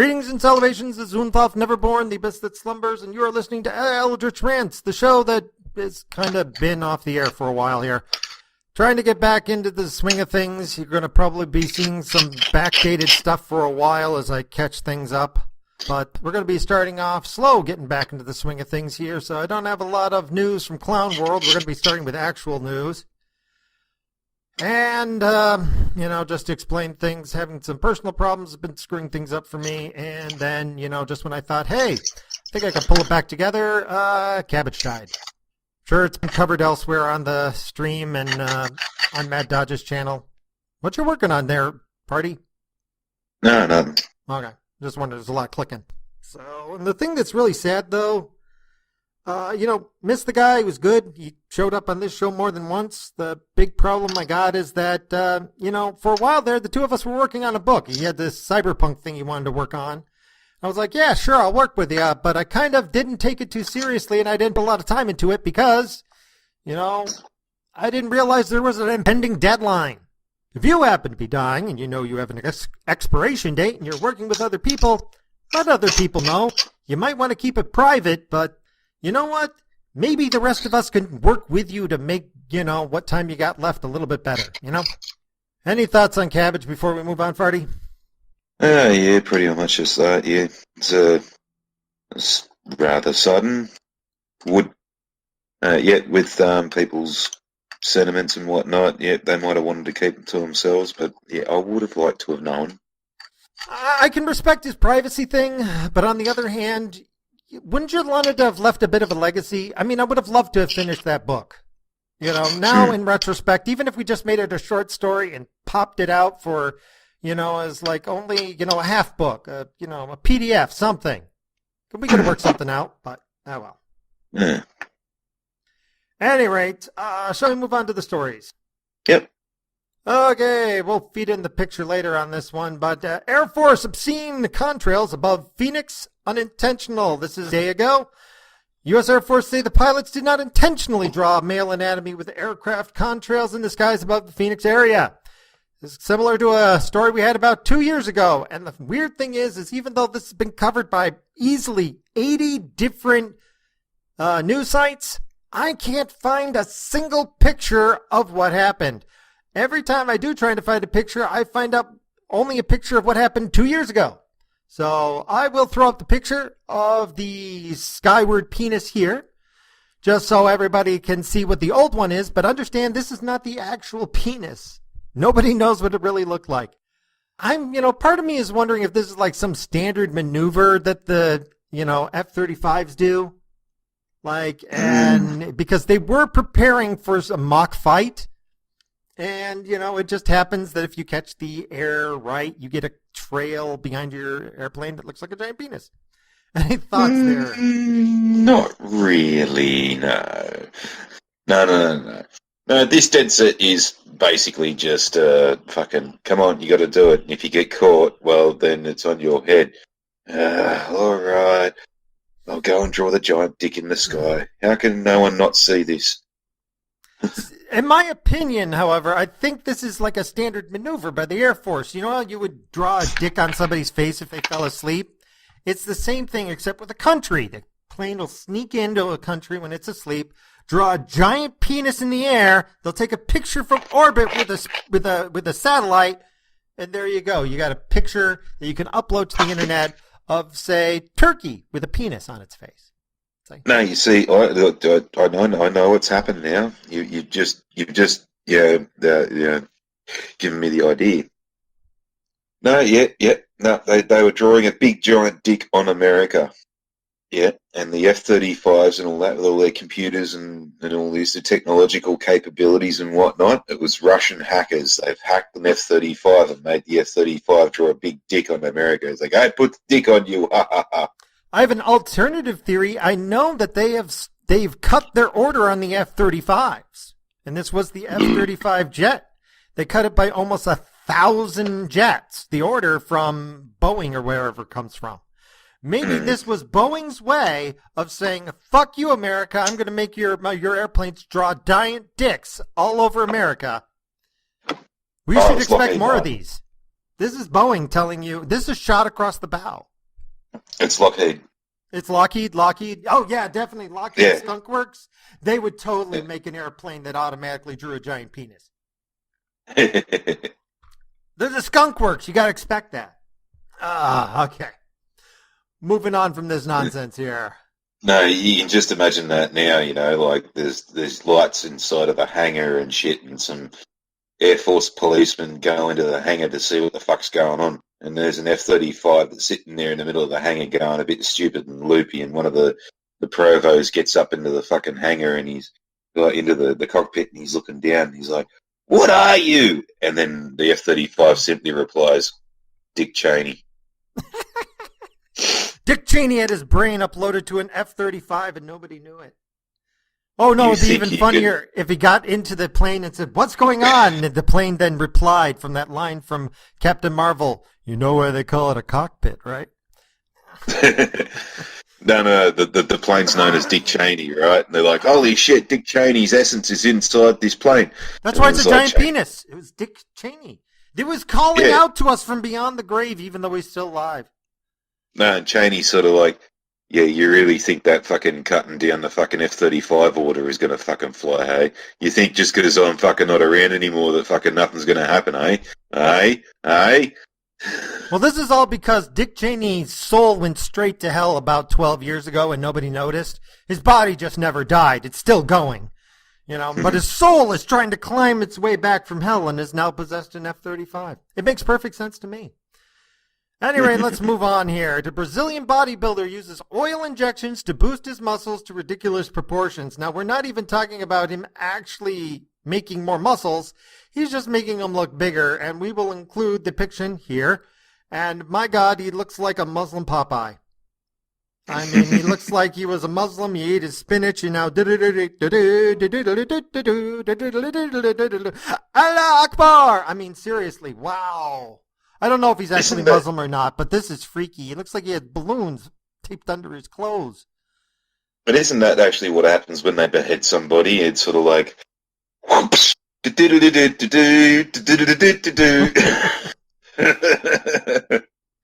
Greetings and salutations, this is Unthoth Neverborn, the abyss that slumbers, and you are listening to Eldritch Rants, the show that has kind of been off the air for a while here. Trying to get back into the swing of things. You're going to probably be seeing some backdated stuff for a while as I catch things up. But we're going to be starting off slow, getting back into the swing of things here, so I don't have a lot of news from Clown World. We're going to be starting with actual news. And, just to explain things, having some personal problems have been screwing things up for me. And then, just when I thought, hey, I think I can pull it back together, Cabbage died. Sure, it's been covered elsewhere on the stream and on Mad Dodge's channel. What you working on there, Party? No, nothing. Okay, just wondered, there's a lot clicking. So, and the thing that's really sad, though, missed the guy. He was good. He showed up on this show more than once. The big problem I got is that, for a while there, the two of us were working on a book. He had this cyberpunk thing he wanted to work on. I was like, yeah, sure, I'll work with you. But I kind of didn't take it too seriously, and I didn't put a lot of time into it because, I didn't realize there was an impending deadline. If you happen to be dying and you have an expiration date and you're working with other people, let other people know. You might want to keep it private, but you know what? Maybe the rest of us can work with you to make, what time you got left a little bit better, Any thoughts on Cabbage before we move on, Farty? Yeah, pretty much just that, yeah. It's rather sudden. With people's sentiments and whatnot, yeah, they might have wanted to keep it to themselves, but yeah, I would have liked to have known. I can respect his privacy thing, but on the other hand, wouldn't you want to have left a bit of a legacy? I mean, I would have loved to have finished that book. Now in retrospect, even if we just made it a short story and popped it out for, as like only, a half book, a PDF, something. We could have worked something out, but oh well. Yeah. At any rate, shall we move on to the stories? Yep. Okay, we'll feed in the picture later on this one, but Air Force obscene contrails above Phoenix, unintentional. This is a day ago. U.S. Air Force say the pilots did not intentionally draw male anatomy with aircraft contrails in the skies above the Phoenix area. This is similar to a story we had about 2 years ago, and the weird thing is even though this has been covered by easily 80 different news sites, I can't find a single picture of what happened. Every time I do try to find a picture, I find out only a picture of what happened 2 years ago. So I will throw up the picture of the skyward penis here, just so everybody can see what the old one is. But understand, this is not the actual penis. Nobody knows what it really looked like. Part of me is wondering if this is like some standard maneuver that the, F-35s do. And because they were preparing for a mock fight. And, it just happens that if you catch the air right, you get a trail behind your airplane that looks like a giant penis. Any thoughts there? Not really, no. No. No, this dead set is basically just fucking, come on, you got to do it. And if you get caught, well, then it's on your head. All right. I'll go and draw the giant dick in the sky. How can no one not see this? In my opinion, however, I think this is like a standard maneuver by the Air Force. You know how you would draw a dick on somebody's face if they fell asleep? It's the same thing except with a country. The plane will sneak into a country when it's asleep, draw a giant penis in the air. They'll take a picture from orbit with a satellite, and there you go. You got a picture that you can upload to the internet of, say, Turkey with a penis on its face. No, you see, I know what's happened now. You've just given me the idea. No, they were drawing a big giant dick on America. Yeah, and the F-35s and all that, with all their computers and all this, the technological capabilities and whatnot, it was Russian hackers. They've hacked an F-35 and made the F-35 draw a big dick on America. It's like, hey, put the dick on you, ha ha ha. I have an alternative theory. I know that they've cut their order on the F-35s, and this was the F-35 jet. They cut it by almost 1,000 jets, the order from Boeing or wherever it comes from. Maybe this was Boeing's way of saying, fuck you, America. I'm going to make your airplanes draw giant dicks all over America. We should expect more of these. This is Boeing telling you, this is shot across the bow. It's Lockheed. It's Lockheed. Oh, yeah, definitely. Lockheed Yeah. Skunk Works. They would totally make an airplane that automatically drew a giant penis. They're the Skunk Works. You got to expect that. Okay. Moving on from this nonsense here. No, you can just imagine that now, like there's lights inside of the hangar and shit, and some Air Force policemen go into the hangar to see what the fuck's going on. And there's an F-35 that's sitting there in the middle of the hangar going a bit stupid and loopy, and one of the provos gets up into the fucking hangar and he's like into the cockpit and he's looking down and he's like, "What are you?" And then the F-35 simply replies, "Dick Cheney." Dick Cheney had his brain uploaded to an F-35 and nobody knew it. Oh, no, it'd be even funnier if he got into the plane and said, "What's going on?" And the plane then replied from that line from Captain Marvel, "You know why they call it a cockpit, right?" No, the plane's known as Dick Cheney, right? And they're like, "Holy shit, Dick Cheney's essence is inside this plane." That's why it's a giant penis. It was Dick Cheney. It was calling out to us from beyond the grave, even though he's still alive. No, and Cheney's sort of like, "Yeah, you really think that fucking cutting down the fucking F-35 order is going to fucking fly, hey? You think just because I'm fucking not around anymore that fucking nothing's going to happen, eh? Eh? Well, this is all because Dick Cheney's soul went straight to hell about 12 years ago and nobody noticed. His body just never died. It's still going, but his soul is trying to climb its way back from hell and is now possessed an F-35. It makes perfect sense to me. Anyway, let's move on here. The Brazilian bodybuilder uses oil injections to boost his muscles to ridiculous proportions. Now, we're not even talking about him actually making more muscles. He's just making them look bigger, and we will include depiction here. And my God, he looks like a Muslim Popeye. I mean, he looks like he was a Muslim. He ate his spinach, and now Allah Akbar. I mean, seriously, wow. I don't know if he's actually Muslim or not, but this is freaky. He looks like he had balloons taped under his clothes. But isn't that actually what happens when they behead somebody? It's sort of like, whoops.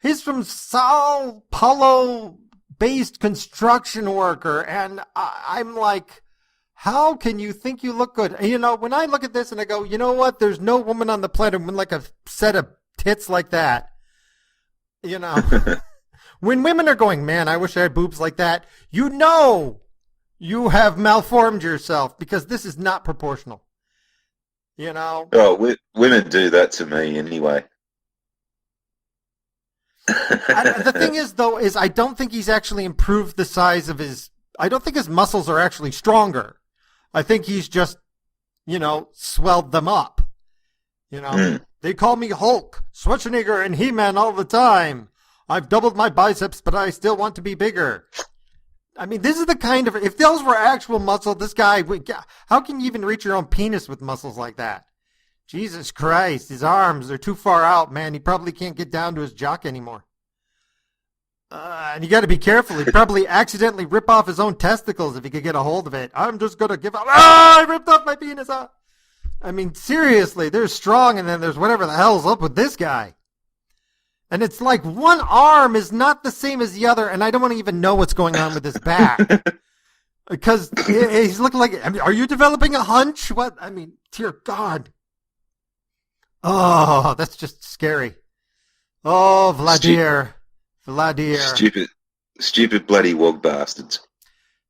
He's from Sao Paulo-based construction worker, and I'm like, how can you think you look good? And, when I look at this and I go, you know what? There's no woman on the planet with like a set of tits like that. When women are going, "Man, I wish I had boobs like that," you have malformed yourself because this is not proportional. Oh, women do that to me anyway. The thing is, though, I don't think he's actually improved the size of I don't think his muscles are actually stronger. I think he's just, swelled them up. They call me Hulk, Schwarzenegger, and He-Man all the time. I've doubled my biceps, but I still want to be bigger. I mean, this is the kind of, if those were actual muscle, this guy, how can you even reach your own penis with muscles like that? Jesus Christ, his arms are too far out, man. He probably can't get down to his jock anymore. And you got to be careful. He'd probably accidentally rip off his own testicles if he could get a hold of it. I'm just going to give up. I ripped off my penis off. I mean, seriously, there's strong and then there's whatever the hell's up with this guy. And it's like one arm is not the same as the other, and I don't want to even know what's going on with his back. Because he's looking like, are you developing a hunch? What? I mean, dear God. Oh, that's just scary. Oh, Vladimir. Stupid bloody wog bastards.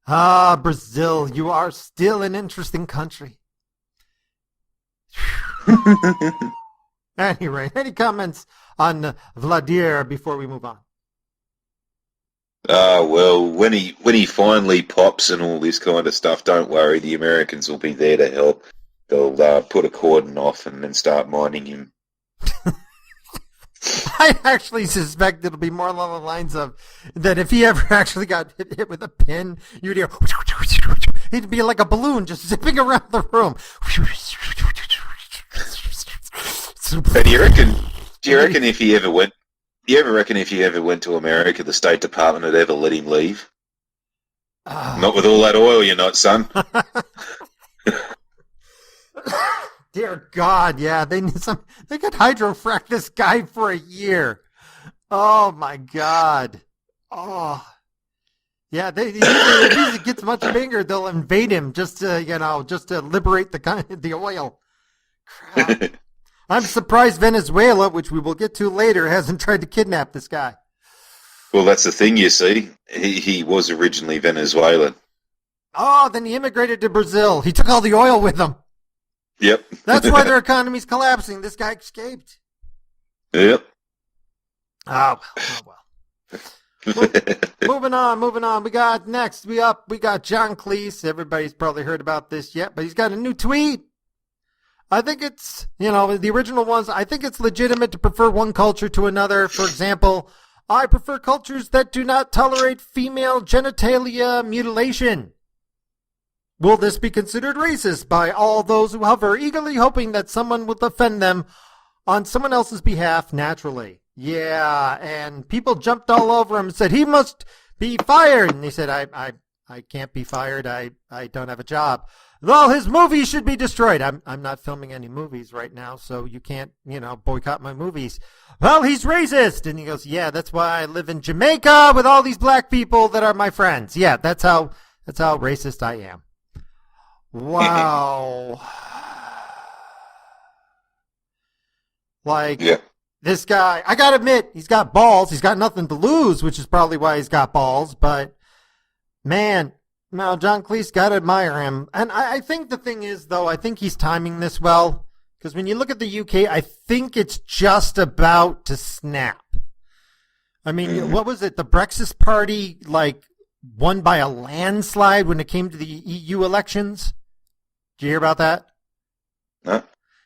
Ah, Brazil, you are still an interesting country. Anyway, any comments on Vladimir before we move on? Well, when he finally pops and all this kind of stuff, don't worry, the Americans will be there to help. They'll put a cordon off and then start mining him. I actually suspect it'll be more along the lines of that if he ever actually got hit with a pin, you'd hear, he'd be like a balloon just zipping around the room. But do you reckon if he ever went, to America, the State Department would ever let him leave? Not with all that oil, you're not, son. Dear God, yeah, they could hydrofrack this guy for a year. Oh my God. Oh, yeah. They usually, if he gets much bigger, they'll invade him just to, just to liberate the oil. Crap. I'm surprised Venezuela, which we will get to later, hasn't tried to kidnap this guy. Well, that's the thing, you see. He was originally Venezuelan. Oh, then he immigrated to Brazil. He took all the oil with him. Yep. That's why their economy's collapsing. This guy escaped. Yep. Oh well. Moving on. We got John Cleese. Everybody's probably heard about this yet, but he's got a new tweet. I think it's, the original ones, I think it's legitimate to prefer one culture to another. For example, I prefer cultures that do not tolerate female genitalia mutilation. Will this be considered racist by all those who hover, eagerly hoping that someone will defend them on someone else's behalf naturally? Yeah, and people jumped all over him and said he must be fired. And he said, I can't be fired. I don't have a job. Well, his movies should be destroyed. I'm not filming any movies right now, so you can't, boycott my movies. Well, he's racist. And he goes, yeah, that's why I live in Jamaica with all these black people that are my friends. Yeah, that's how racist I am. Wow. Yeah. This guy, I gotta admit, he's got balls. He's got nothing to lose, which is probably why he's got balls. But, man, now John Cleese, gotta admire him. And I think the thing is, though, I think he's timing this well. Because when you look at the UK, I think it's just about to snap. I mean, what was it? The Brexit Party, won by a landslide when it came to the EU elections? Did you hear about that? No.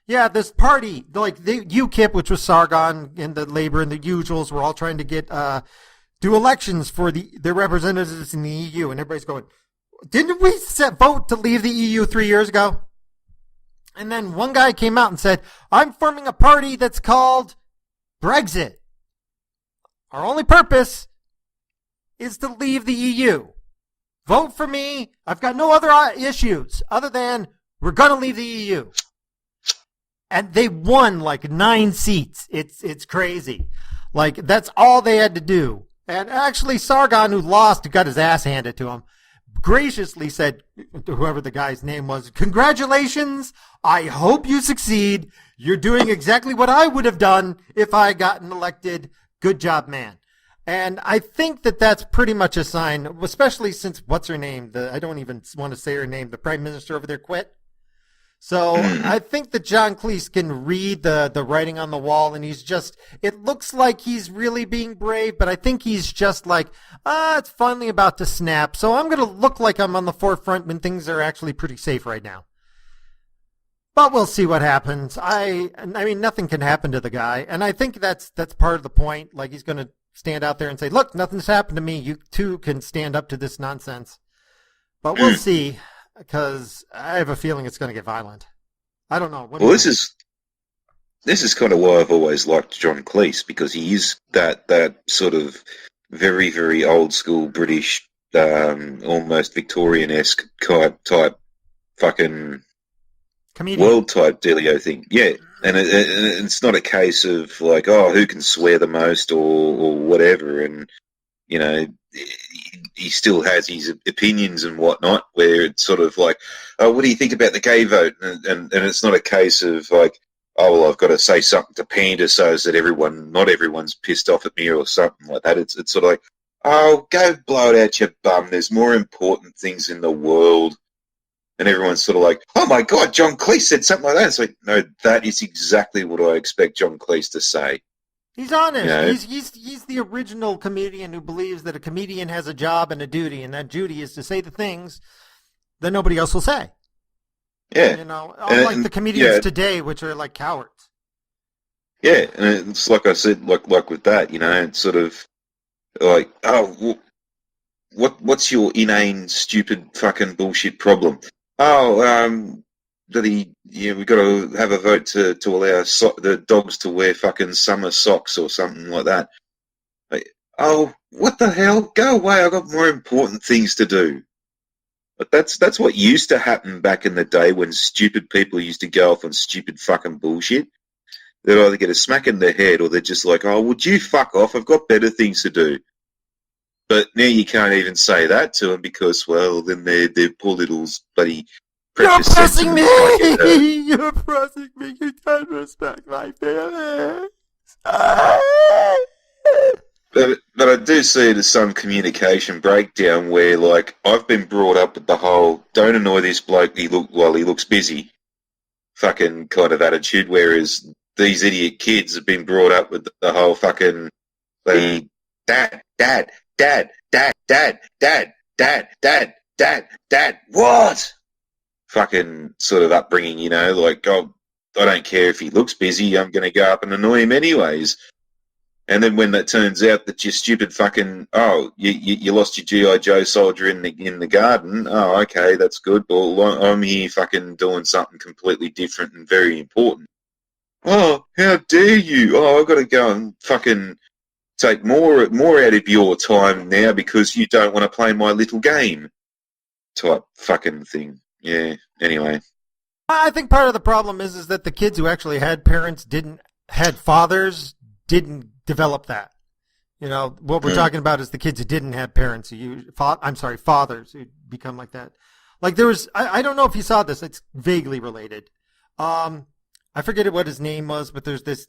Yeah, this party, the UKIP, which was Sargon and the Labour and the usuals, were all trying to get do elections for their representatives in the EU, and everybody's going, didn't we vote to leave the EU 3 years ago? And then one guy came out and said, I'm forming a party that's called Brexit. Our only purpose is to leave the EU. Vote for me. I've got no other issues other than we're going to leave the EU. And they won 9 seats. It's crazy. That's all they had to do. And actually, Sargon, who lost, got his ass handed to him, graciously said, to whoever the guy's name was, congratulations. I hope you succeed. You're doing exactly what I would have done if I had gotten elected. Good job, man. And I think that that's pretty much a sign, especially since, what's her name? I don't even want to say her name. The prime minister over there quit. So I think that John Cleese can read the writing on the wall, and it looks like he's really being brave, but I think he's just it's finally about to snap. So I'm going to look like I'm on the forefront when things are actually pretty safe right now. But we'll see what happens. I mean, nothing can happen to the guy, and I think that's part of the point. He's going to stand out there and say, look, nothing's happened to me. You too can stand up to this nonsense. But we'll see. Because I have a feeling it's going to get violent. I don't know. Well, this is kind of why I've always liked John Cleese, because he is that sort of very, very old school British, almost Victorian-esque type fucking comedian. World type dealio thing. Yeah, and it's not a case of who can swear the most or whatever, and he still has his opinions and whatnot, where it's sort of what do you think about the gay vote? And it's not a case of I've got to say something to pander so that not everyone's pissed off at me or something like that. It's sort of go blow it out your bum. There's more important things in the world. And everyone's sort of oh my God, John Cleese said something like that. It's no, that is exactly what I expect John Cleese to say. He's honest. He's the original comedian who believes that a comedian has a job and a duty, and that duty is to say the things that nobody else will say. Yeah. Unlike the comedians today, which are like cowards. Yeah, and it's like I said, like with that, it's sort of what's your inane, stupid, fucking bullshit problem? We've got to have a vote to allow the dogs to wear fucking summer socks or something like that. What the hell? Go away, I've got more important things to do. But that's what used to happen back in the day when stupid people used to go off on stupid fucking bullshit. They'd either get a smack in the head or they're just would you fuck off? I've got better things to do. But now you can't even say that to them because, well, then their poor little bloody You're precious pressing me! sentiments might get hurt. You're pressing me! You can't respect my feelings! But I do see it as some communication breakdown where, like, I've been brought up with the whole "don't annoy this bloke while he looks busy" fucking kind of attitude, whereas these idiot kids have been brought up with the whole fucking bloody dad, what? Fucking sort of upbringing, you know, like, oh, I don't care if he looks busy, I'm going to go up and annoy him anyways. And then when that turns out that you're stupid fucking, oh, you lost your G.I. Joe soldier in the garden, oh, okay, that's good, well, I'm here fucking doing something completely different and very important. Oh, how dare you? Oh, I've got to go and fucking take more out of your time now because you don't want to play my little game type fucking thing. Yeah, anyway. I think part of the problem is that the kids who actually had parents had fathers didn't develop that. You know, what we're talking about is the kids who didn't have parents fathers who become like that. Like there was, I don't know if you saw this, it's vaguely related. I forget what his name was, but there's this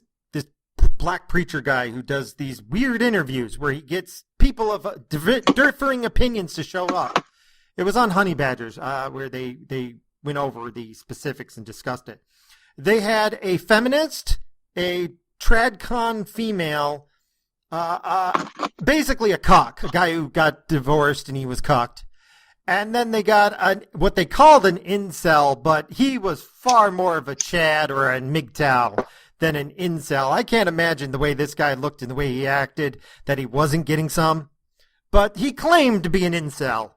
black preacher guy who does these weird interviews where he gets people of differing opinions to show up. It was on Honey Badgers, where they went over the specifics and discussed it. They had a feminist, a tradcon female, basically a cuck, a guy who got divorced and he was cucked. And then they got what they called an incel, but he was far more of a Chad or a MGTOW than an incel. I can't imagine the way this guy looked and the way he acted that he wasn't getting some. But he claimed to be an incel.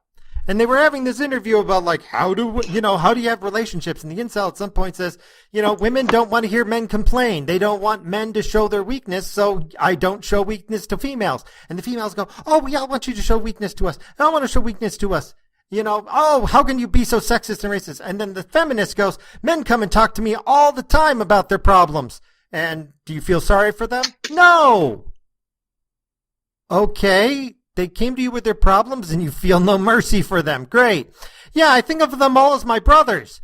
And they were having this interview about, like, how do you have relationships? And the incel at some point says, women don't want to hear men complain. They don't want men to show their weakness, so I don't show weakness to females. And the females go, oh, we all want you to show weakness to us. I don't want to show weakness to us. Oh, how can you be so sexist and racist? And then the feminist goes, men come and talk to me all the time about their problems. And do you feel sorry for them? No. Okay. They came to you with their problems and you feel no mercy for them. Great. Yeah, I think of them all as my brothers.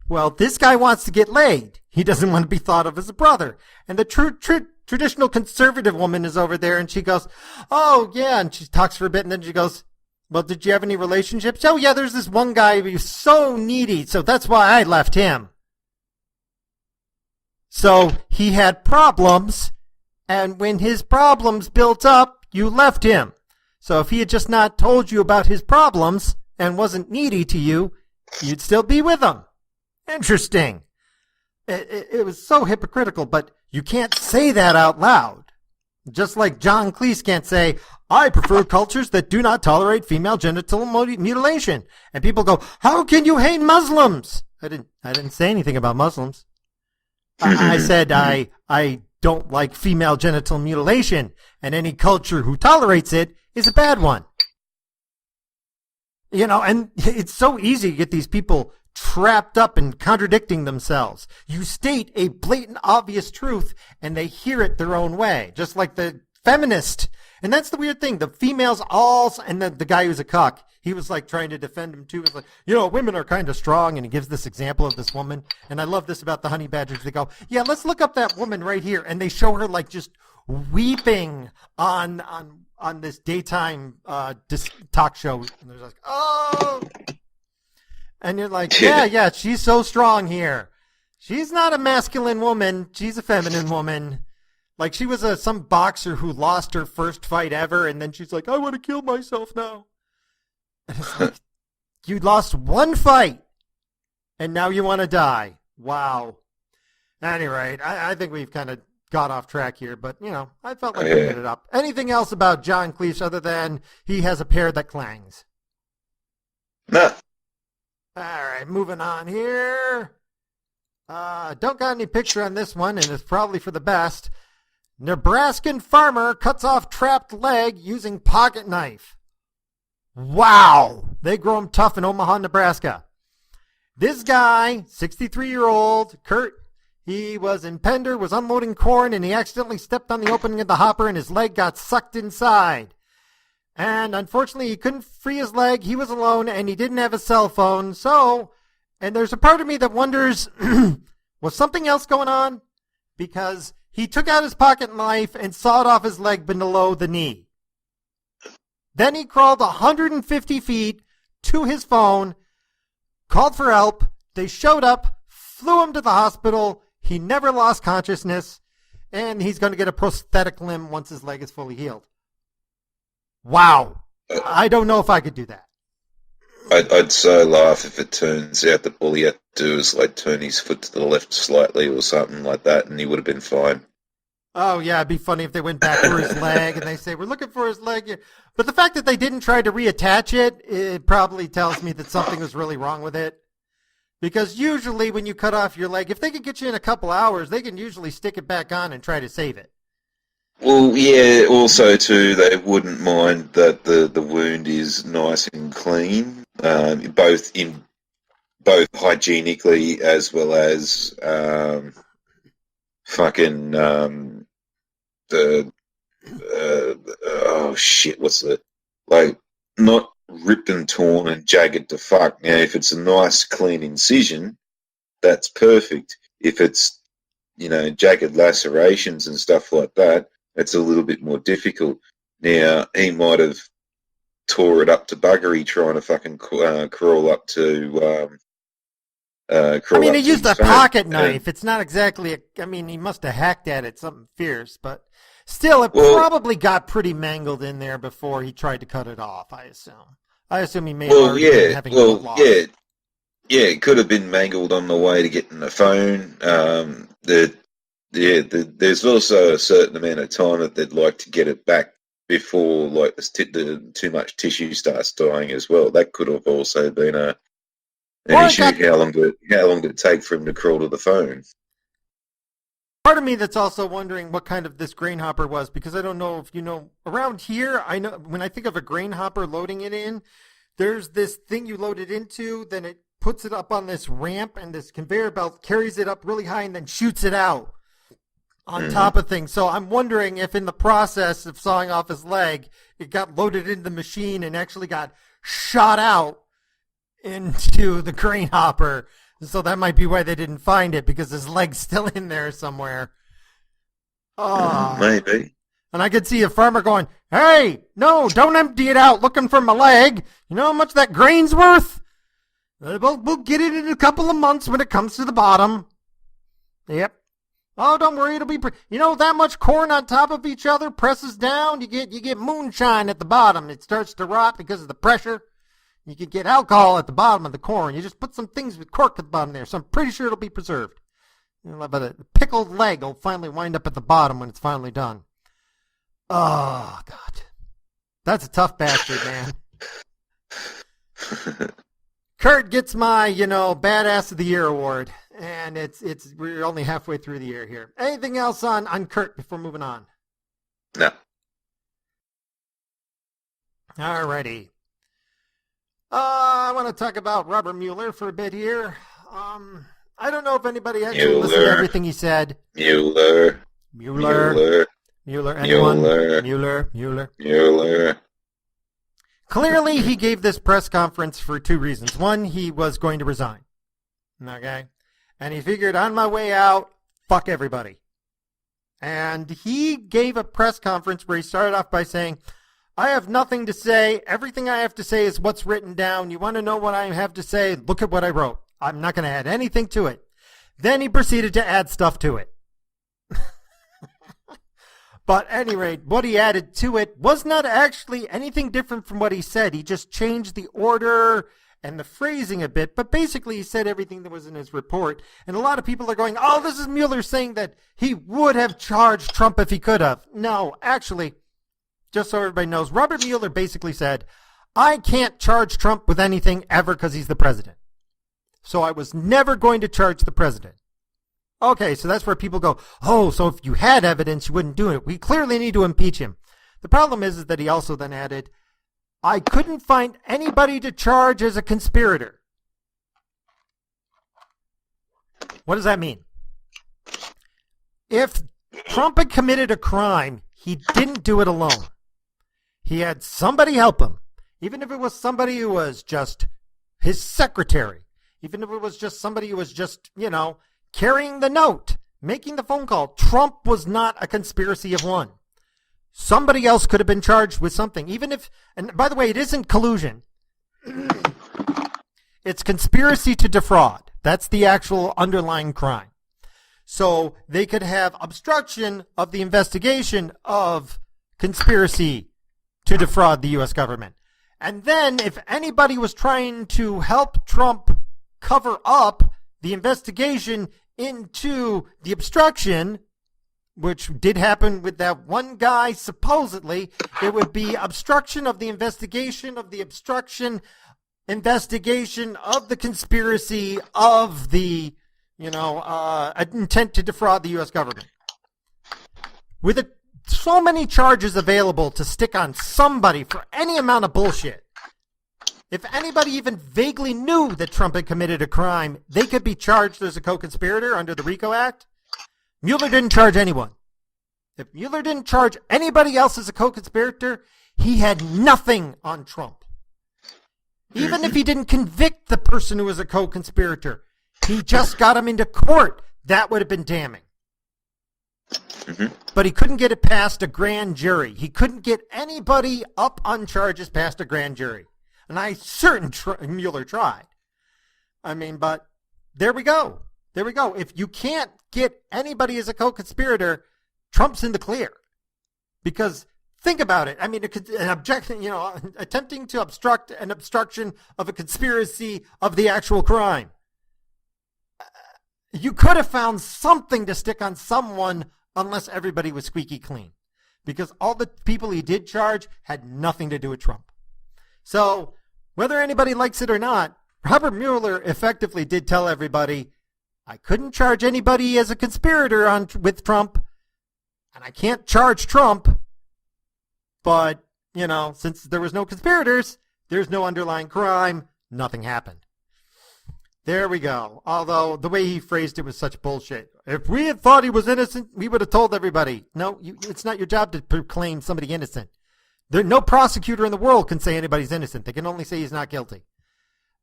Well, this guy wants to get laid. He doesn't want to be thought of as a brother. And the traditional conservative woman is over there and she goes, oh, yeah. And she talks for a bit and then she goes, well, did you have any relationships? Oh, yeah, there's this one guy who's so needy, so that's why I left him. So he had problems, and when his problems built up, you left him. So if he had just not told you about his problems and wasn't needy to you, you'd still be with him. Interesting. It was so hypocritical, but you can't say that out loud. Just like John Cleese can't say, I prefer cultures that do not tolerate female genital mutilation. And people go, how can you hate Muslims? I didn't say anything about Muslims. I said I don't like female genital mutilation, and any culture who tolerates it is a bad one. And it's so easy to get these people trapped up and contradicting themselves. You state a blatant, obvious truth, and they hear it their own way, just like the feminist. And that's the weird thing. The females all, and the guy who's a cuck, he was like trying to defend him too. He was like, women are kind of strong, and he gives this example of this woman. And I love this about the Honey Badgers. They go, yeah, let's look up that woman right here. And they show her like just weeping on this daytime talk show. And they're like, oh. And you're like, yeah, she's so strong here. She's not a masculine woman. She's a feminine woman. Like she was some boxer who lost her first fight ever, and then she's like, I want to kill myself now. And it's like, you lost one fight, and now you want to die. Wow. At any rate, I think we've kind of got off track here, but, I felt like bringing it up. Anything else about John Cleese other than he has a pair that clangs? No. All right, moving on here. Don't got any picture on this one, and it's probably for the best. Nebraskan farmer cuts off trapped leg using pocket knife. Wow. They grow them tough in Omaha, Nebraska. This guy, 63-year-old, Kurt, he was in Pender, was unloading corn, and he accidentally stepped on the opening of the hopper, and his leg got sucked inside. And unfortunately, he couldn't free his leg. He was alone, and he didn't have a cell phone. So, and there's a part of me that wonders, was something else going on? Because he took out his pocket knife and sawed off his leg below the knee. Then he crawled 150 feet to his phone, called for help. They showed up, flew him to the hospital. He never lost consciousness, and he's going to get a prosthetic limb once his leg is fully healed. Wow. I don't know if I could do that. I'd so laugh if it turns out that all he had to do is like turn his foot to the left slightly or something like that, and he would have been fine. Oh, yeah, it'd be funny if they went back for his leg and they say, we're looking for his leg. But the fact that they didn't try to reattach it, it probably tells me that something was really wrong with it. Because usually when you cut off your leg, if they can get you in a couple hours, they can usually stick it back on and try to save it. Well, yeah, also, too, they wouldn't mind that the wound is nice and clean, both hygienically as well as oh shit, what's the, like, not ripped and torn and jagged to fuck. Now, if it's a nice clean incision, that's perfect. If it's, jagged lacerations and stuff like that, it's a little bit more difficult. Now, he might have tore it up to buggery trying to fucking crawl up to he used a pocket knife. It's not exactly he must have hacked at it, something fierce, but still, it probably got pretty mangled in there before he tried to cut it off, I assume. I assume he may have already been having blood loss. Yeah, it could have been mangled on the way to getting the phone. There's also a certain amount of time that they'd like to get it back before like the too much tissue starts dying as well. That could have also been an issue. How long did it take for him to crawl to the phone? Part of me that's also wondering what kind of this grain hopper was, because I don't know if you know, around here, I know when I think of a grain hopper loading it in, there's this thing you load it into, then it puts it up on this ramp, and this conveyor belt carries it up really high and then shoots it out on top of things. So I'm wondering if in the process of sawing off his leg, it got loaded into the machine and actually got shot out into the grain hopper. So that might be why they didn't find it, because his leg's still in there somewhere. Oh, maybe. And I could see a farmer going, hey, no, don't empty it out looking for my leg. You know how much that grain's worth? We'll get it in a couple of months when it comes to the bottom. Yep. Oh, don't worry, it'll be that much corn on top of each other presses down, you get moonshine at the bottom. It starts to rot because of the pressure. You could get alcohol at the bottom of the corn. You just put some things with cork at the bottom there, so I'm pretty sure it'll be preserved. But a pickled leg will finally wind up at the bottom when it's finally done. Oh, God. That's a tough bastard, man. Kurt gets my, Badass of the Year award, and we're only halfway through the year here. Anything else on Kurt before moving on? No. Alrighty. I want to talk about Robert Mueller for a bit here. I don't know if anybody actually listened to everything he said. Mueller. Clearly, he gave this press conference for two reasons. One, he was going to resign. Okay? And he figured, on my way out, fuck everybody. And he gave a press conference where he started off by saying, I have nothing to say. Everything I have to say is what's written down. You want to know what I have to say? Look at what I wrote. I'm not going to add anything to it. Then he proceeded to add stuff to it. But at any rate, what he added to it was not actually anything different from what he said. He just changed the order and the phrasing a bit. But basically, he said everything that was in his report. And a lot of people are going, oh, this is Mueller saying that he would have charged Trump if he could have. No, actually, just so everybody knows, Robert Mueller basically said, I can't charge Trump with anything ever because he's the president. So I was never going to charge the president. Okay, so that's where people go, oh, so if you had evidence, you wouldn't do it. We clearly need to impeach him. The problem is that he also then added, I couldn't find anybody to charge as a conspirator. What does that mean? If Trump had committed a crime, he didn't do it alone. he had somebody help him. Even if it was somebody who was just his secretary. Even if it was just somebody who was just, carrying the note, making the phone call. Trump was not a conspiracy of one. Somebody else could have been charged with something. Even if, and by the way, it isn't collusion. It's conspiracy to defraud. That's the actual underlying crime. So they could have obstruction of the investigation of conspiracy to defraud the U.S. government. And then if anybody was trying to help Trump cover up the investigation into the obstruction, which did happen with that one guy, supposedly, it would be obstruction of the investigation of the obstruction, investigation of the conspiracy of the, intent to defraud the U.S. government. With so many charges available to stick on somebody for any amount of bullshit, if anybody even vaguely knew that Trump had committed a crime, they could be charged as a co-conspirator under the RICO Act. Mueller didn't charge anyone. If Mueller didn't charge anybody else as a co-conspirator, he had nothing on Trump. Even if he didn't convict the person who was a co-conspirator, he just got him into court. That would have been damning. But he couldn't get it past a grand jury. He couldn't get anybody up on charges past a grand jury. And I'm certain Mueller tried. But there we go. There we go. If you can't get anybody as a co-conspirator, Trump's in the clear. Because think about it. Attempting to obstruct an obstruction of a conspiracy of the actual crime. You could have found something to stick on someone unless everybody was squeaky clean. Because all the people he did charge had nothing to do with Trump. So whether anybody likes it or not, Robert Mueller effectively did tell everybody, I couldn't charge anybody as a conspirator with Trump, and I can't charge Trump, but, since there was no conspirators, there's no underlying crime, nothing happened. There we go. Although the way he phrased it was such bullshit. If we had thought he was innocent, we would have told everybody. No, it's not your job to proclaim somebody innocent. No prosecutor in the world can say anybody's innocent. They can only say he's not guilty.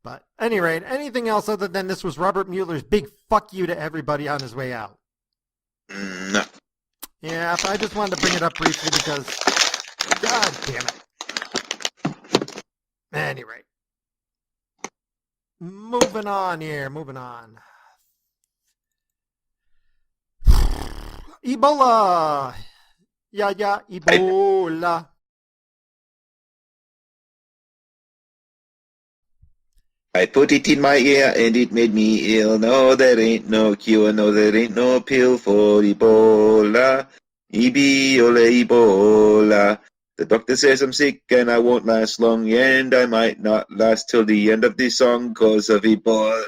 But at any rate, anything else other than this was Robert Mueller's big fuck you to everybody on his way out? No. Yeah, I just wanted to bring it up briefly because, God damn it. At any rate. Moving on. Ebola. Yeah, Ebola. I put it in my ear and it made me ill. No, there ain't no cure. No, there ain't no pill for Ebola. Ebola. The doctor says I'm sick and I won't last long, and I might not last till the end of this song cause of Ebola.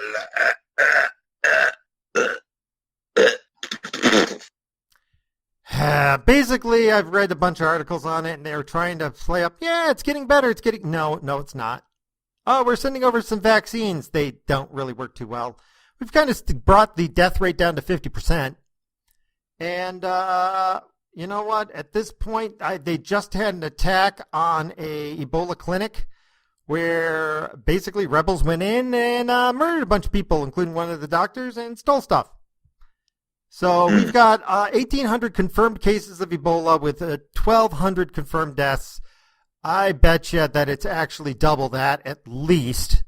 Basically, I've read a bunch of articles on it, and they're trying to play up, it's getting better. No, it's not. Oh, we're sending over some vaccines. They don't really work too well. We've kind of brought the death rate down to 50%. And you know what? At this point, they just had an attack on a Ebola clinic where basically rebels went in and murdered a bunch of people, including one of the doctors, and stole stuff. So we've got 1,800 confirmed cases of Ebola with 1,200 confirmed deaths. I bet you that it's actually double that at least.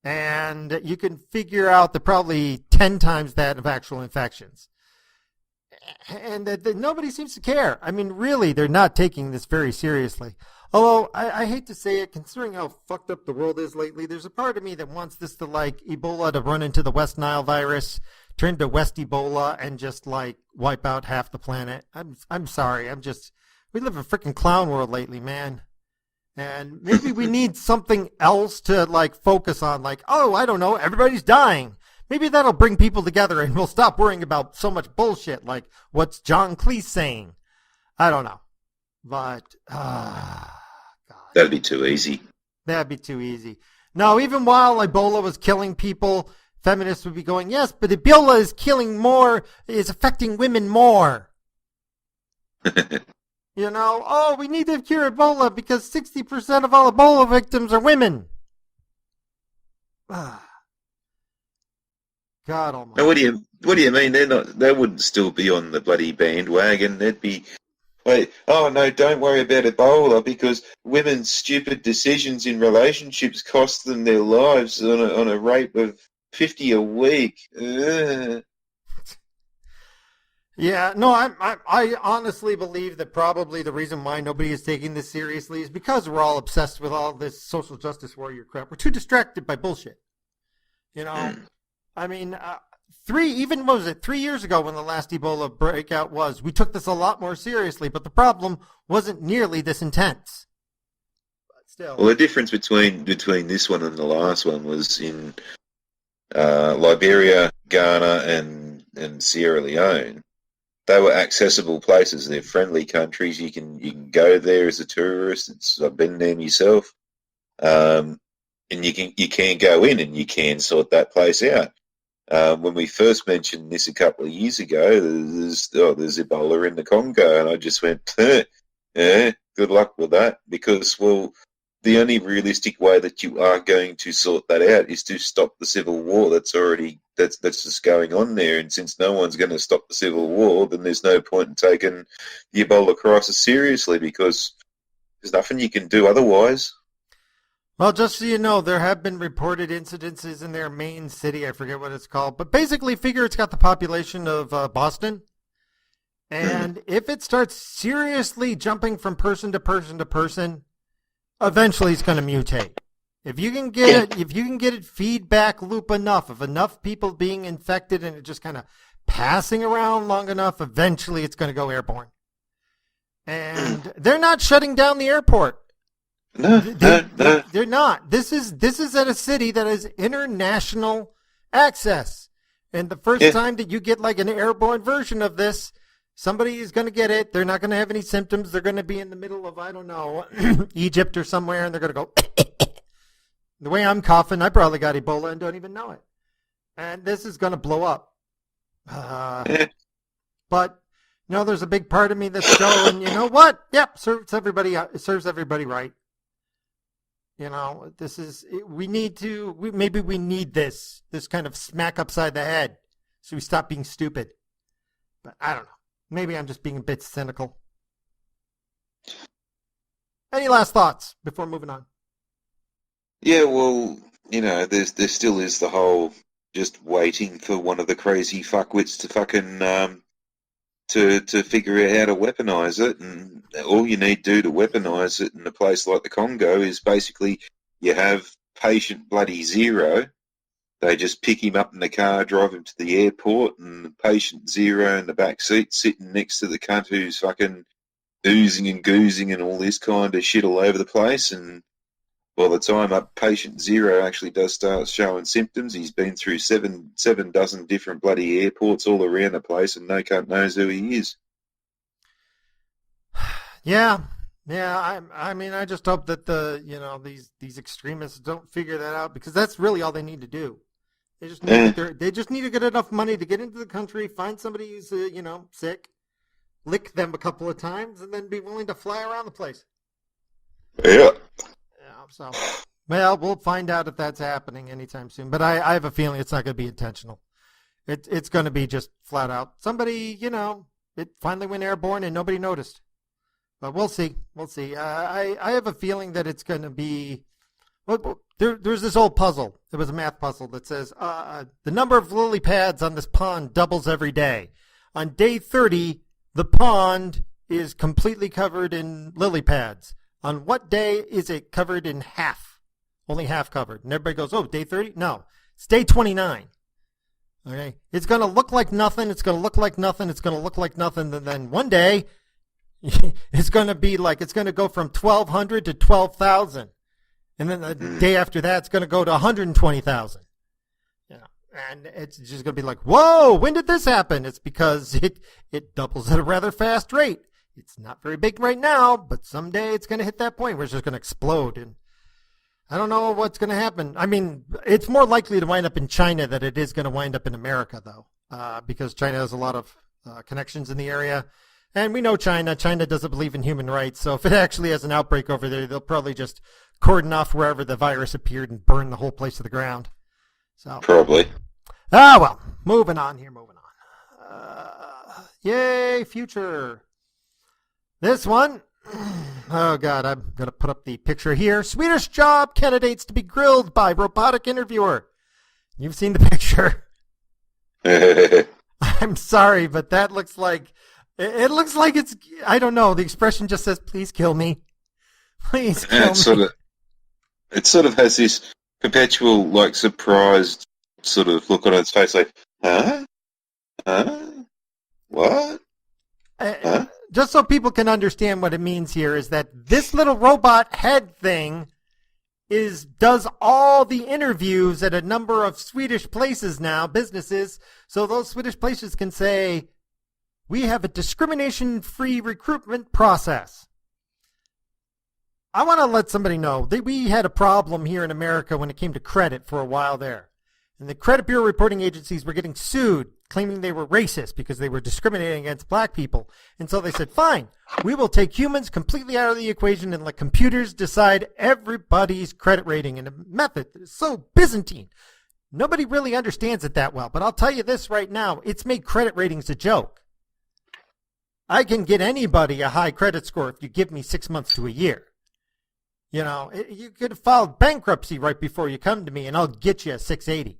And you can figure out that probably 10 times that of actual infections. And that nobody seems to care. Really, they're not taking this very seriously. Although, I hate to say it, considering how fucked up the world is lately, there's a part of me that wants this to, Ebola to run into the West Nile virus, turn to West Ebola, and just, wipe out half the planet. I'm sorry. We live in a freaking clown world lately, man. And maybe we need something else to, focus on. I don't know, everybody's dying. Maybe that'll bring people together and we'll stop worrying about so much bullshit like what's John Cleese saying. I don't know. But, God. That'd be too easy. That'd be too easy. No, even while Ebola was killing people, feminists would be going, yes, but Ebola is affecting women more. Oh, we need to cure Ebola because 60% of all Ebola victims are women. Ah, God Now, almighty. what do you mean? They wouldn't still be on the bloody bandwagon. They'd be, wait, oh no, don't worry about Ebola because women's stupid decisions in relationships cost them their lives on a rate of 50 a week. Ugh. Yeah, no, I honestly believe that probably the reason why nobody is taking this seriously is because we're all obsessed with all this social justice warrior crap. We're too distracted by bullshit. You know, Mm. I mean, what was it, 3 years ago when the last Ebola breakout was, we took this a lot more seriously, but the problem wasn't nearly this intense. But still. Well, the difference between this one and the last one was in Liberia, Ghana, and Sierra Leone. They were accessible places. They're friendly countries. You can go there as a tourist. I've been there myself, and you can go in and you can sort that place out. When we first mentioned this a couple of years ago, there's Ebola in the Congo, and I just went, yeah, good luck with that, because well, the only realistic way that you are going to sort that out is to stop the civil war that's just going on there. And since no one's going to stop the civil war, then there's no point in taking the Ebola crisis seriously because there's nothing you can do otherwise. Well, just so you know, there have been reported incidences in their main city. I forget what it's called, but basically, figure it's got the population of Boston. And if it starts seriously jumping from person to person to person, eventually it's going to mutate. If you can get it feedback loop enough of enough people being infected and it just kind of passing around long enough, eventually it's going to go airborne. And they're not shutting down the airport. No. They're not. This is at a city that has international access. And the first time that you get like an airborne version of this, somebody is going to get it. They're not going to have any symptoms. They're going to be in the middle of, I don't know, Egypt or somewhere, and they're going to go, the way I'm coughing, I probably got Ebola and don't even know it. And this is going to blow up. But, there's a big part of me that's going, you know what? Yep, serves everybody right. This is, we need this kind of smack upside the head so we stop being stupid. But I don't know. Maybe I'm just being a bit cynical. Any last thoughts before moving on? Yeah, well, there still is the whole just waiting for one of the crazy fuckwits to fucking to figure out how to weaponize it, and all you need to do to weaponize it in a place like the Congo is basically you have patient bloody zero. They just pick him up in the car, drive him to the airport, and patient zero in the back seat sitting next to the cunt who's fucking oozing and goozing and all this kind of shit all over the place. And by the time up patient zero actually does start showing symptoms, he's been through seven dozen different bloody airports all around the place, and no cunt knows who he is. Yeah. I mean, I just hope that these extremists don't figure that out, because that's really all they need to do. They just need to get enough money to get into the country, find somebody who's sick, lick them a couple of times, and then be willing to fly around the place. Yeah. So, well, we'll find out if that's happening anytime soon. But I have a feeling it's not going to be intentional. It's going to be just flat out. Somebody, it finally went airborne and nobody noticed. But we'll see. I have a feeling that it's going to be. Well, there's this old puzzle. It was a math puzzle that says the number of lily pads on this pond doubles every day. On day 30, the pond is completely covered in lily pads. On what day is it covered in half? Only half covered. And everybody goes, oh, day 30? No, it's day 29. Okay? It's going to look like nothing. It's going to look like nothing. It's going to look like nothing. And then one day, it's going to be like, it's going to go from 1,200 to 12,000. And then the day after that, it's going to go to 120,000. And it's just going to be like, whoa, when did this happen? It's because it doubles at a rather fast rate. It's not very big right now, but someday it's going to hit that point where it's just going to explode. And I don't know what's going to happen. I mean, it's more likely to wind up in China than it is going to wind up in America, though, because China has a lot of connections in the area. And we know China. China doesn't believe in human rights. So if it actually has an outbreak over there, they'll probably just cordon off wherever the virus appeared and burn the whole place to the ground. So Probably. well, moving on here, yay, future. This one, oh God, I'm going to put up the picture here. Swedish job candidates to be grilled by robotic interviewer. You've seen the picture. I'm sorry, but that looks like, it looks like it's, I don't know, the expression just says, please kill me. Please kill me. It sort of has this perpetual, like, surprised sort of look on its face, like, huh? What? Huh? Just so people can understand what it means here is that this little robot head thing does all the interviews at a number of Swedish places now, businesses, so those Swedish places can say, we have a discrimination-free recruitment process. I want to let somebody know that we had a problem here in America when it came to credit for a while there. And the credit bureau reporting agencies were getting sued, claiming they were racist because they were discriminating against black people. And so they said, fine, we will take humans completely out of the equation and let computers decide everybody's credit rating in a method that is so Byzantine. Nobody really understands it that well. But I'll tell you this right now, it's made credit ratings a joke. I can get anybody a high credit score if you give me 6 months to a year. You know, you could have filed bankruptcy right before you come to me and I'll get you a 680.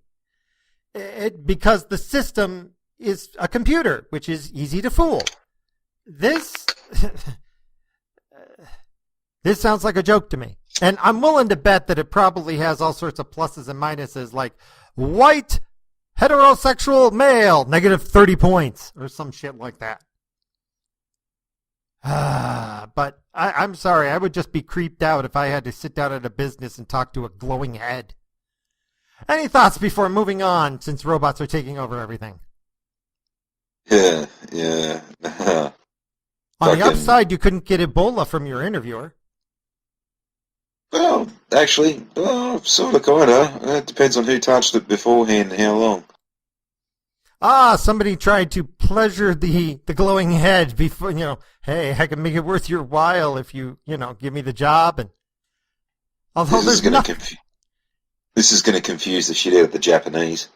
Because the system is a computer, which is easy to fool. This sounds like a joke to me. And I'm willing to bet that it probably has all sorts of pluses and minuses, like white, heterosexual male, negative 30 points, or some shit like that. But I'm sorry, I would just be creeped out if I had to sit down at a business and talk to a glowing head. Any thoughts before moving on, since robots are taking over everything? Yeah. On the upside, you couldn't get Ebola from your interviewer. Well, actually, sort of, kind of. It depends on who touched it beforehand and how long. Somebody tried to pleasure the glowing head before, hey, I can make it worth your while if you, give me the job. And although there's nothing. This is going to confuse the shit out of the Japanese.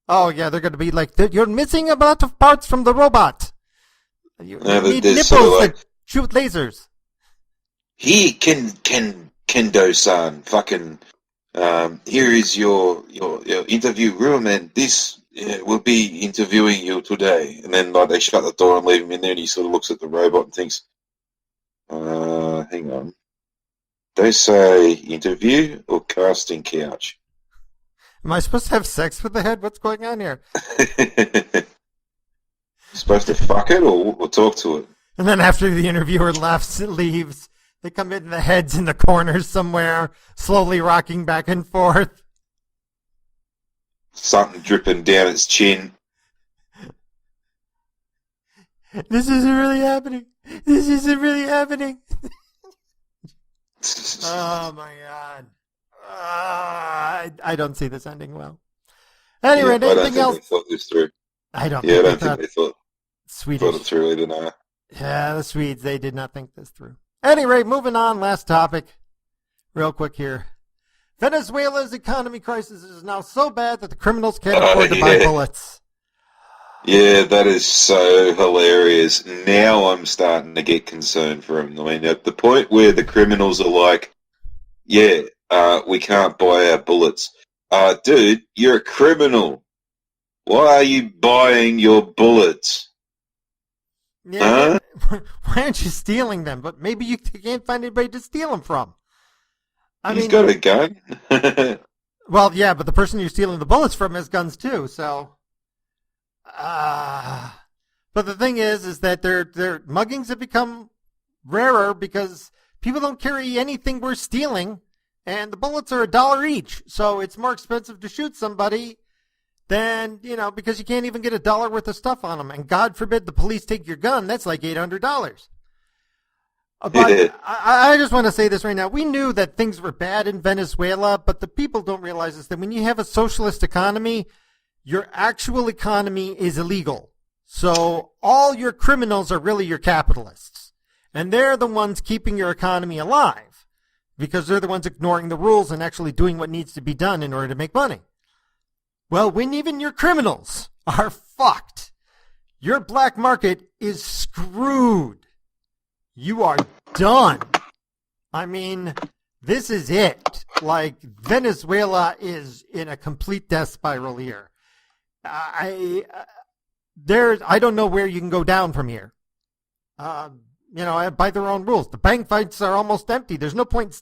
Oh, yeah, they're going to be like, you're missing a lot of parts from the robot. You need nipples sort of like, that shoot lasers. Here, Kendo-san, fucking, here is your interview room, and this will be interviewing you today. And then, like, they shut the door and leave him in there, and he sort of looks at the robot and thinks, hang on. They say interview or casting couch? Am I supposed to have sex with the head? What's going on here? Supposed to fuck it or talk to it? And then after the interviewer leaves, they come in, the head's in the corner somewhere, slowly rocking back and forth. Something dripping down its chin. This isn't really happening. This isn't really happening. Oh my God. I don't see this ending well. Anyway, anything else? They thought this through. I don't think they thought Swedish. it through either, no. Yeah, the Swedes, they did not think this through. Anyway, moving on, last topic. Real quick here. Venezuela's economy crisis is now so bad that the criminals can't afford to buy bullets. Yeah, that is so hilarious. Now I'm starting to get concerned for them. I mean, at the point where the criminals are like, yeah, we can't buy our bullets. Dude, you're a criminal. Why are you buying your bullets? Yeah, why aren't you stealing them? But maybe you can't find anybody to steal them from. He's got a gun. Well, yeah, but the person you're stealing the bullets from has guns too, so... but the thing is that their muggings have become rarer because people don't carry anything worth stealing, and the bullets are $1 each. So it's more expensive to shoot somebody than, because you can't even get $1 worth of stuff on them. And God forbid the police take your gun. That's like $800. But I just want to say this right now. We knew that things were bad in Venezuela, but the people don't realize this, that when you have a socialist economy, your actual economy is illegal. So all your criminals are really your capitalists. And they're the ones keeping your economy alive because they're the ones ignoring the rules and actually doing what needs to be done in order to make money. Well, when even your criminals are fucked, your black market is screwed. You are done. I mean, this is it. Like, Venezuela is in a complete death spiral here. I don't know where you can go down from here. By their own rules. The bank fights are almost empty. There's no point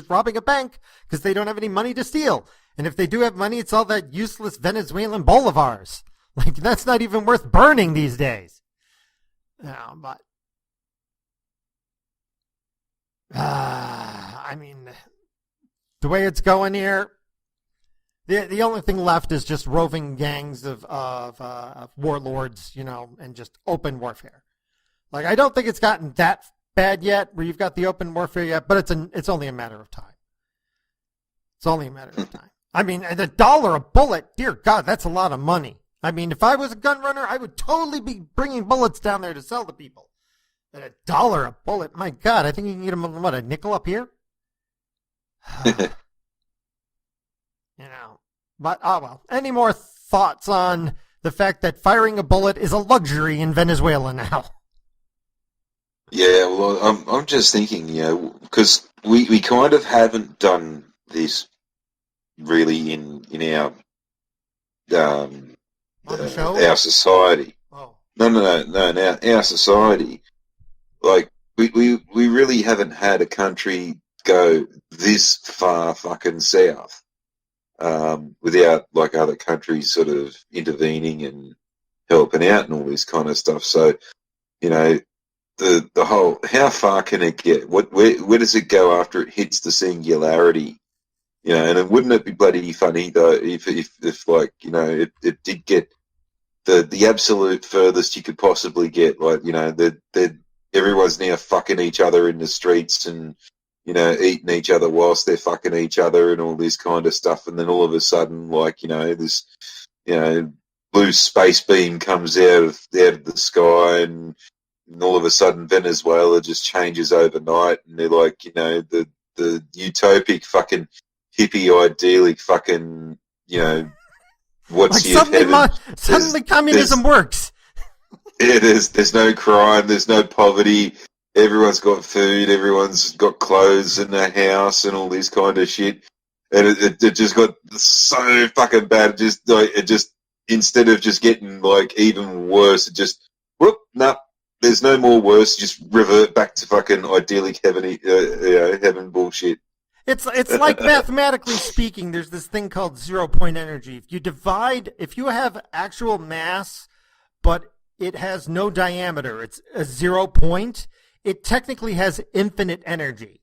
robbing a bank because they don't have any money to steal. And if they do have money, it's all that useless Venezuelan bolivars. Like, that's not even worth burning these days. No, but I mean, the way it's going here, the only thing left is just roving gangs of warlords, and just open warfare. Like, I don't think it's gotten that bad yet, where you've got the open warfare yet, but it's only a matter of time. It's only a matter of time. I mean, $1 a bullet, dear God, that's a lot of money. I mean, if I was a gun runner, I would totally be bringing bullets down there to sell to people. At $1 a bullet, my God, I think you can get them, a nickel up here? But, oh well. Any more thoughts on the fact that firing a bullet is a luxury in Venezuela now? Yeah, well, I'm just thinking, because we kind of haven't done this really in our our society. Oh. No, our society. Like, we really haven't had a country go this far fucking south without, like, other countries sort of intervening and helping out and all this kind of stuff. So, the whole, how far can it get? Where does it go after it hits the singularity? And wouldn't it be bloody funny though if like, it did get the absolute furthest you could possibly get, like, everyone's now fucking each other in the streets and, eating each other whilst they're fucking each other and all this kind of stuff, and then all of a sudden, like, this, blue space beam comes out of the sky, and all of a sudden Venezuela just changes overnight, and they're like, the utopic fucking hippie idyllic fucking, what's like suddenly communism works. Yeah, there's no crime, there's no poverty, everyone's got food, everyone's got clothes in their house and all this kind of shit. And it just got so fucking bad. It just instead of just getting, like, even worse, it just there's no more worse. Just revert back to fucking idyllic heaven bullshit. It's like, mathematically speaking, there's this thing called 0-point energy. If you have actual mass, but it has no diameter, it's a 0 point, it technically has infinite energy.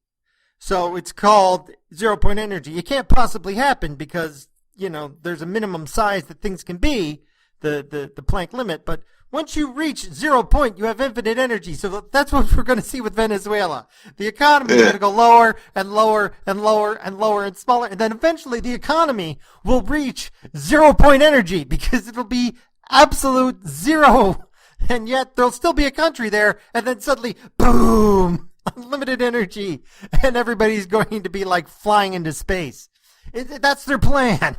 So it's called 0-point energy. It can't possibly happen because, there's a minimum size that things can be, the Planck limit, but once you reach 0 point, you have infinite energy. So that's what we're going to see with Venezuela. The economy is going to go lower and lower and lower and lower and smaller. And then eventually the economy will reach 0-point energy because it'll be absolute zero. And yet there'll still be a country there. And then suddenly, boom, unlimited energy. And everybody's going to be like flying into space. That's their plan.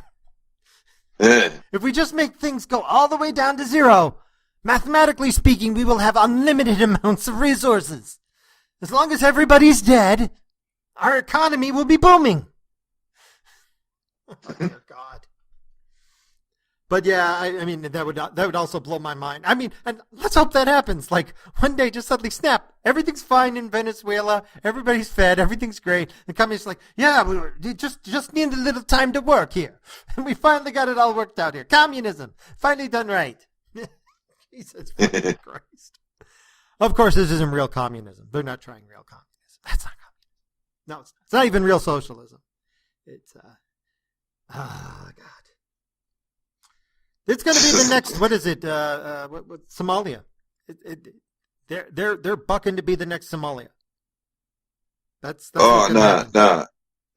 If we just make things go all the way down to zero, mathematically speaking, we will have unlimited amounts of resources. As long as everybody's dead, our economy will be booming. Oh, dear God. But yeah, I mean, that would also blow my mind. I mean, and let's hope that happens. Like, one day, just suddenly snap. Everything's fine in Venezuela. Everybody's fed. Everything's great. The company's like, yeah, we just need a little time to work here. And we finally got it all worked out here. Communism. Finally done right. Jesus fucking Christ. Of course, this isn't real communism. They're not trying real communism. That's not communism. No, it's not even real socialism. It's, God. It's going to be the next, what is it, Somalia. They're bucking to be the next Somalia. That's no.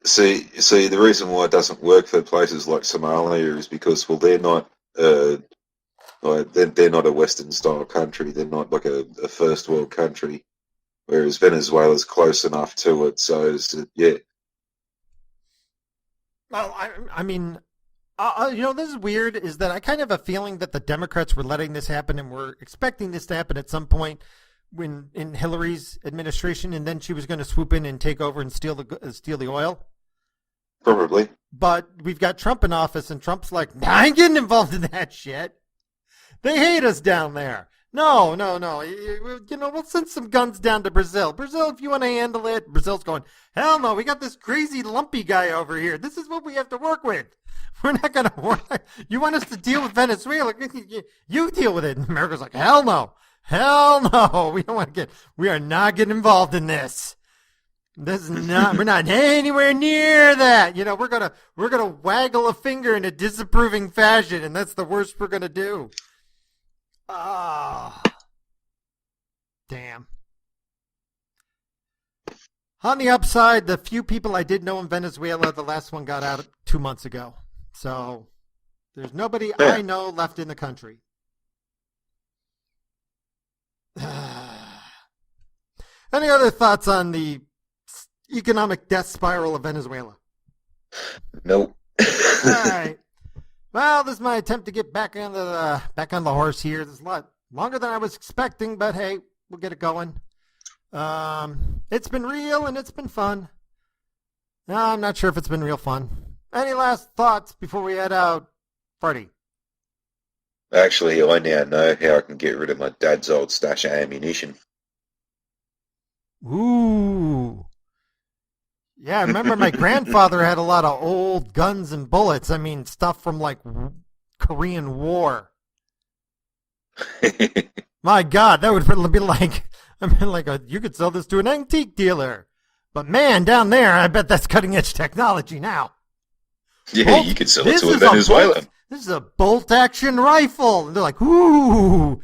See, the reason why it doesn't work for places like Somalia is because, well, they're not Like, they're not a Western-style country. They're not like a first world country. Whereas Venezuela's close enough to it, so yeah. Well, I mean, this is weird. Is that I kind of have a feeling that the Democrats were letting this happen and were expecting this to happen at some point when in Hillary's administration, and then she was going to swoop in and take over and steal the oil. Probably. But we've got Trump in office, and Trump's like, nah, I ain't getting involved in that shit. They hate us down there. No. We'll send some guns down to Brazil. Brazil, if you want to handle it. Brazil's going, hell no, we got this crazy lumpy guy over here. This is what we have to work with. We're not going to work. You want us to deal with Venezuela? You deal with it. And America's like, hell no. Hell no. We are not getting involved in this. We're not anywhere near that. We're gonna waggle a finger in a disapproving fashion, and that's the worst we're gonna do. Ah, damn. On the upside, the few people I did know in Venezuela, the last one got out 2 months ago. So there's nobody I know left in the country. Any other thoughts on the economic death spiral of Venezuela? Nope. All right. Well, this is my attempt to get back on the horse here. This is a lot longer than I was expecting, but hey, we'll get it going. It's been real and it's been fun. No, I'm not sure if it's been real fun. Any last thoughts before we head out, Freddie? Actually, I now know how I can get rid of my dad's old stash of ammunition. Ooh. Yeah, I remember my grandfather had a lot of old guns and bullets. I mean, stuff from like Korean War. My God, that would be like, you could sell this to an antique dealer. But man, down there, I bet that's cutting edge technology now. Yeah, you could sell it to a Venezuelan. This is a bolt action rifle. And they're like, ooh,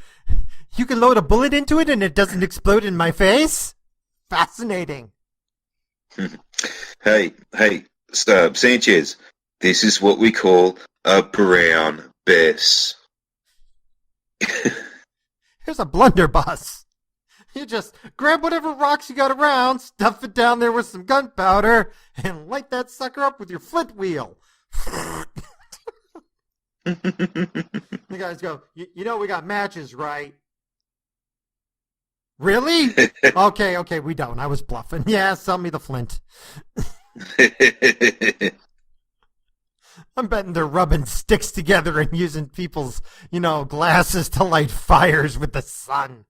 you can load a bullet into it and it doesn't explode in my face? Fascinating. Hey, Sanchez, this is what we call a brown bess. Here's a blunderbuss. You just grab whatever rocks you got around, stuff it down there with some gunpowder, and light that sucker up with your flint wheel. The guys go, you know we got matches, right? Really? Okay, we don't. I was bluffing. Yeah, sell me the flint. I'm betting they're rubbing sticks together and using people's, glasses to light fires with the sun.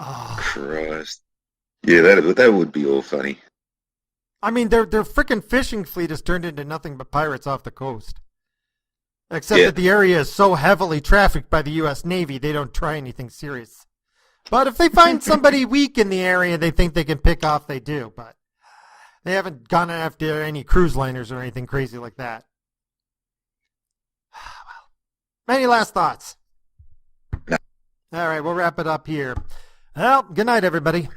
Oh. Christ. Yeah, that would be all funny. I mean, their freaking fishing fleet has turned into nothing but pirates off the coast. Except that the area is so heavily trafficked by the U.S. Navy, they don't try anything serious. But if they find somebody weak in the area they think they can pick off, they do. But they haven't gone after any cruise liners or anything crazy like that. Well, any last thoughts? No. All right, we'll wrap it up here. Well, good night, everybody.